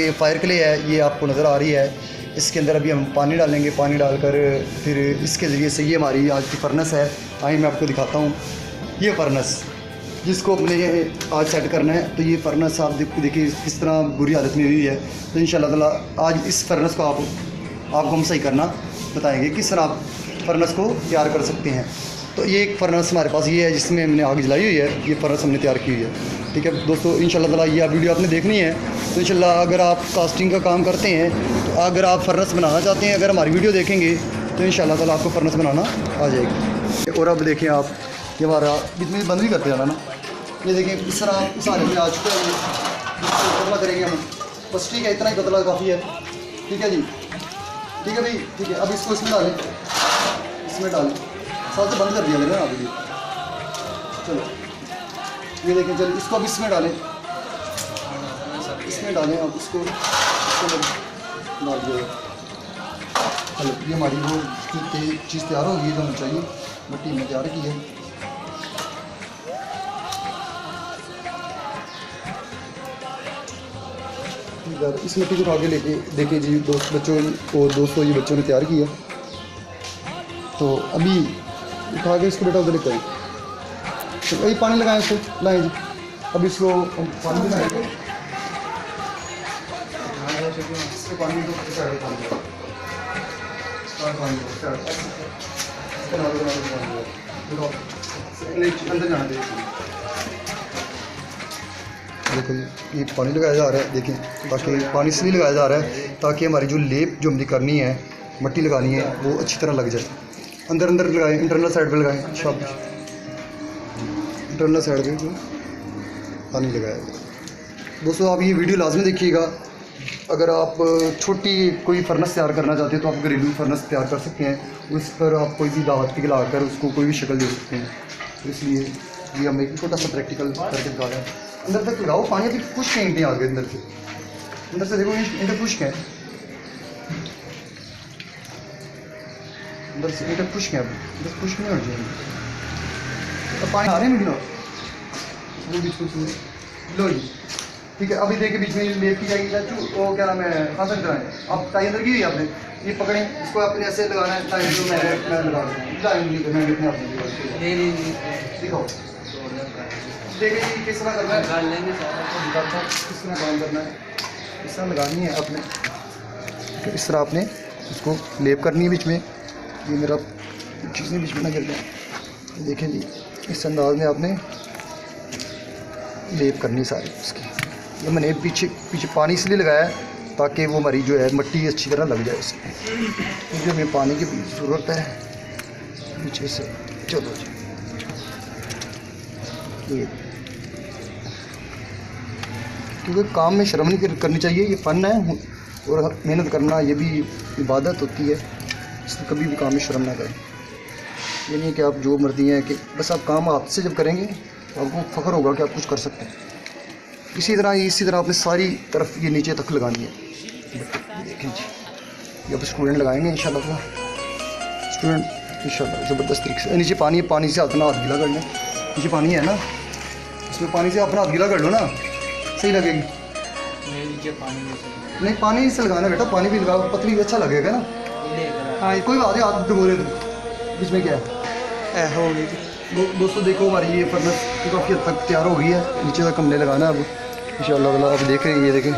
कि fire clay है, ये आपको नज़र आ रही है। इसके अंदर अभी हम पानी डालेंगे, पानी डालकर फिर इसके ज़रिए से ये हमारी आज की फर्नेस है। आइए मैं आपको दिखाता हूँ ये फर्नेस जिसको अपने आज सेट करना है। तो ये फर्नेस आप देखिए किस तरह बुरी हालत में हुई है। तो इंशाल्लाह ताला आज इस फर्नेस को आपको हम सही करना बताएंगे, किस तरह आप फर्नेस को तैयार कर सकते हैं। तो ये एक फर्नेस हमारे पास ये है जिसमें हमने आग जलाई हुई है, ये फर्नेस हमने तैयार की हुई है। ठीक है दोस्तों, इंशाल्लाह ताला ये वीडियो आपने देखनी है। तो इंशाल्लाह अगर आप कास्टिंग का काम करते हैं, तो अगर आप फर्नेस बनाना चाहते हैं, अगर हमारी वीडियो देखेंगे तो इंशाल्लाह ताला आपको फर्नेस बनाना आ जाएगी। और अब देखें आप, ये हमारा इतनी बंद भी करते जाना ना, ये देखें इस तरह इस हालत में आ चुका है। पतला करेंगे हम बस, ठीक है, इतना ही पतला काफ़ी है। ठीक है जी, ठीक है भाई, ठीक है। अब इसको इसमें डालें, इसमें डालें, साथ से बंद कर दिया मैंने अभी। चलो ये देखें, चलो इसको अब इसमें डालें, इसमें डालें। अब इसको डाल दिया। चलो ये हमारी वो चीज़ तैयार होगी जो हमें चाहिए, मिट्टी में तैयार की है। इस मिट्टी को आगे लेके देखिए जी बच्चों को, दोस्तों ये बच्चों ने तैयार किया। तो अभी उठा के इसको बेटा उधर लेकर तो वही पानी लगाएं, इसको लाएं जी। अब इसको पानी लगाएंगे, इसको पानी अंदर जाना चाहिए। देखो ये पानी लगाया जा रहा है, देखें, ताकि पानी इसलिए लगाया जा रहा है ताकि हमारी जो लेप जो हमने करनी है, मिट्टी लगानी है, वो अच्छी तरह लग जाए। अंदर अंदर लगाएं, इंटरनल साइड पे लगाएं, शाबाश, इंटरनल साइड पे पानी लगाया जाए। दोस्तों आप ये वीडियो लाजमी देखिएगा। अगर आप छोटी कोई फर्नेस तैयार करना चाहते हैं तो आप घरेलू फर्नेस तैयार कर सकते हैं। उस पर आप कोई भी दावत पिघला कर उसको कोई भी शक्ल दे सकते हैं। तो इसलिए ये हम एक छोटा सा प्रैक्टिकल करके दिखा रहे हैं। अंदर तक लगाओ पानी, अभी खुश्क है इंटें आगे, अंदर से देखो इंटें खुश्क हैं, अंदर से इंटें खुश्क हैं, अभी बस खुश्क नहीं हो जाएंगे। अब पानी आ रहे हैं मीडियो वो बीच में लो जी। ठीक है, अभी देखिए बीच में लेप की जाएगी चाचू, वो क्या नाम है, खास कराएं। आप टाई अंदर की हुई आपने, ये पकड़ें, इसको अपने ऐसे लगाना है। टाई जो मैं लगा दिखाओ, देखिए किस तरह करना है, किस तरह काम करना है, इस तरह लगानी है आपने। तो इस तरह आपने इसको लेप करनी है बीच में। ये मेरा चीज़ें बीच में ना गिर जाए, देखें जी, इस अंदाज में आपने लेप करनी सारी उसकी। ये मैंने पीछे पानी इसलिए लगाया है ताकि वो हमारी जो है मिट्टी अच्छी तरह लग जाए इसमें, क्योंकि हमें पानी की ज़रूरत है पीछे से। चलो जी, ये क्योंकि काम में शर्म नहीं करनी चाहिए, ये फ़न है और मेहनत करना ये भी इबादत होती है। इसलिए कभी भी काम में शर्म ना करें। ये नहीं कि आप जो मर्जी हैं कि बस आप काम हाथ से जब करेंगे तो आपको फ़ख्र होगा कि आप कुछ कर सकते हैं। इसी तरह आपने सारी तरफ ये नीचे तक लगानी है। देखें जी, ये अब स्टूडेंट लगाएंगे इंशाल्लाह, स्टूडेंट इंशाल्लाह ज़बरदस्त तरीके से। नीचे पानी है, पानी से अपना हाथ गीला कर लें। नीचे पानी है ना, इसमें पानी से अपना हाथ गीला कर लो ना, सही लगेगी। नहीं पानी से लगाना बेटा, पानी भी लगाओ, पतली अच्छा लगेगा ना। हाँ कोई बात नहीं, आप डुबो रहे थे बीच में क्या है हो गई। दोस्तों देखो हमारी ये फर्नेस काफ़ी हद तक तैयार हो गई है, नीचे तक हमने लगाना है अब इंशाल्लाह। अब देख रहे हैं, ये देखें।